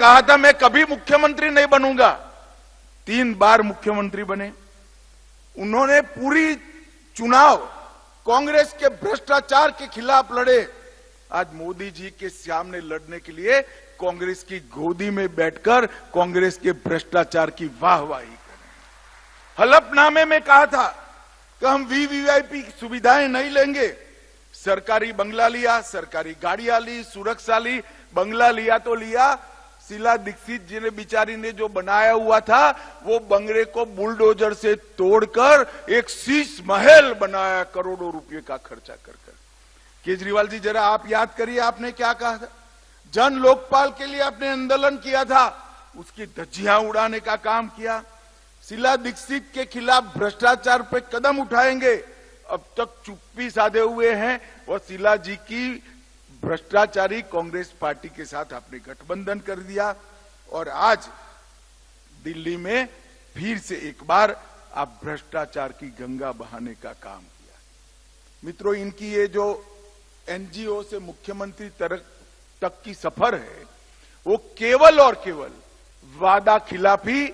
कहा था मैं कभी मुख्यमंत्री नहीं बनूंगा, 3 बार मुख्यमंत्री बने। उन्होंने पूरी चुनाव कांग्रेस के भ्रष्टाचार के खिलाफ लड़े। आज मोदी जी के सामने लड़ने के लिए कांग्रेस की गोदी में बैठकर कांग्रेस के भ्रष्टाचार की वाहवाही करें। हलफनामे में कहा था कि हम वीवीआईपी सुविधाएं नहीं लेंगे। सरकारी बंगला लिया, सरकारी गाड़ियां ली, सुरक्षा ली। बंगला लिया तो लिया, शीला दीक्षित जी ने बेचारी ने जो बनाया हुआ था वो बंगले को बुलडोजर से तोड़कर एक शीश महल बनाया, करोड़ों रुपए का खर्चा कर। केजरीवाल जी जरा आप याद करिए, आपने क्या कहा था? जन लोकपाल के लिए आपने आंदोलन किया था, उसकी धज्जियां उड़ाने का काम किया। शीला दीक्षित के खिलाफ भ्रष्टाचार पे कदम उठाएंगे, अब तक चुप्पी साधे हुए हैं। और शीला जी की भ्रष्टाचारी कांग्रेस पार्टी के साथ आपने गठबंधन कर दिया और आज दिल्ली में फिर से एक बार आप भ्रष्टाचार की गंगा बहाने का काम किया। मित्रों, इनकी ये जो एनजीओ से मुख्यमंत्री तक की सफर है, वो केवल और केवल वादा खिलाफी,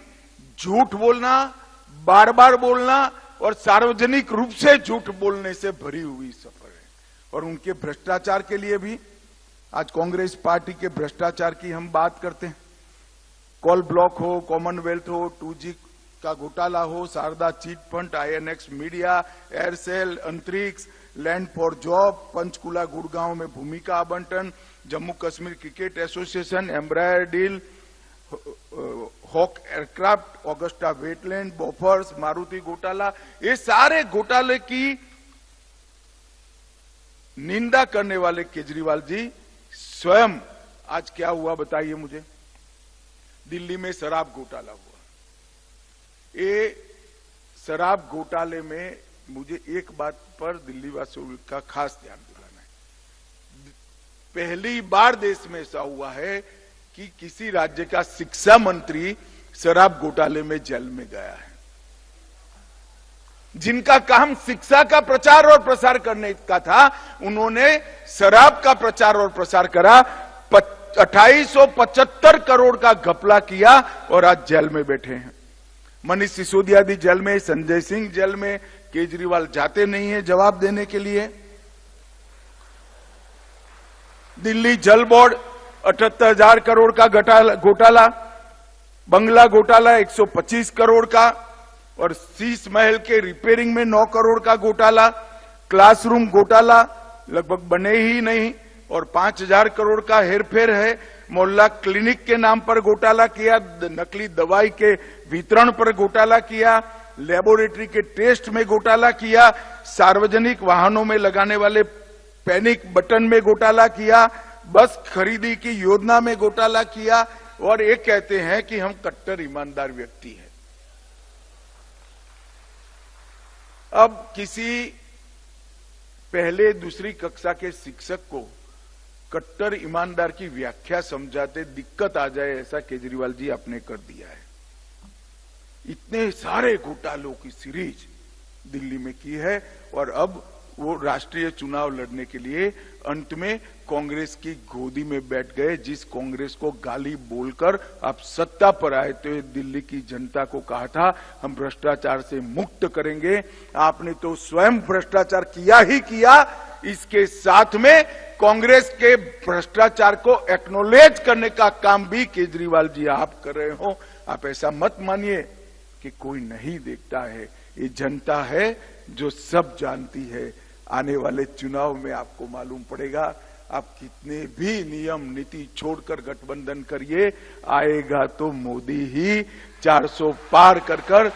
झूठ बोलना, बार बार बोलना और सार्वजनिक रूप से झूठ बोलने से भरी हुई सफर है। और उनके भ्रष्टाचार के लिए भी आज कांग्रेस पार्टी के भ्रष्टाचार की हम बात करते हैं। कॉल ब्लॉक हो, कॉमनवेल्थ हो, 2G का घोटाला हो, Sharada chit fund, INX media, Aircel, Antariksh, land for job, Panchkula Gurgaon में भूमि का आवंटन, Jammu Kashmir cricket association, Embraer deal, Hawk aircraft, Agusta Westland, Bofors, Maruti घोटाला, ये सारे घोटाले की निंदा करने वाले केजरीवाल जी स्वयं आज क्या हुआ बताइए मुझे? दिल्ली में शराब घोटाला हुआ। ये शराब घोटाले में मुझे एक बात पर दिल्ली वासियों का खास ध्यान दिलाना है। पहली बार देश में ऐसा हुआ है कि किसी राज्य का शिक्षा मंत्री शराब घोटाले में जेल में गया है। जिनका काम शिक्षा का प्रचार और प्रसार करने का था, उन्होंने शराब का प्रचार और प्रसार करा, 2875 करोड़ का घपला किया और आज जेल में बैठे हैं। मनीष सिसोदिया भी जेल में, संजय सिंह जेल में, केजरीवाल जाते नहीं है जवाब देने के लिए। दिल्ली जल बोर्ड 78,000 करोड़ का घोटाला, बंगला घोटाला 125 करोड़ का और शीश महल के रिपेयरिंग में 9 करोड़ का घोटाला, क्लासरूम घोटाला लगभग बने ही नहीं और 5,000 करोड़ का हेरफेर है। मोहल्ला क्लिनिक के नाम पर घोटाला किया, नकली दवाई के वितरण पर घोटाला किया, लेबोरेटरी के टेस्ट में घोटाला किया, सार्वजनिक वाहनों में लगाने वाले पैनिक बटन में घोटाला किया, बस खरीदी की योजना में घोटाला किया और ये कहते हैं कि हम कट्टर ईमानदार व्यक्ति हैं। अब किसी पहले दूसरी कक्षा के शिक्षक को कट्टर ईमानदार की व्याख्या समझाते दिक्कत आ जाए, ऐसा केजरीवाल जी आपने कर दिया है। इतने सारे घोटालों की सीरीज दिल्ली में की है और अब वो राष्ट्रीय चुनाव लड़ने के लिए अंत में कांग्रेस की गोदी में बैठ गए। जिस कांग्रेस को गाली बोलकर आप सत्ता पर आए तो दिल्ली की जनता को कहा था हम भ्रष्टाचार से मुक्त करेंगे, आपने तो स्वयं भ्रष्टाचार किया ही किया। इसके साथ में कांग्रेस के भ्रष्टाचार को एक्नोलेज करने का काम भी केजरीवाल जी आप कर रहे हो। आप ऐसा मत मानिए कि कोई नहीं देखता है, ये जनता है जो सब जानती है। आने वाले चुनाव में आपको मालूम पड़ेगा, आप कितने भी नियम नीति छोड़कर गठबंधन करिए, आएगा तो मोदी ही 400 पार कर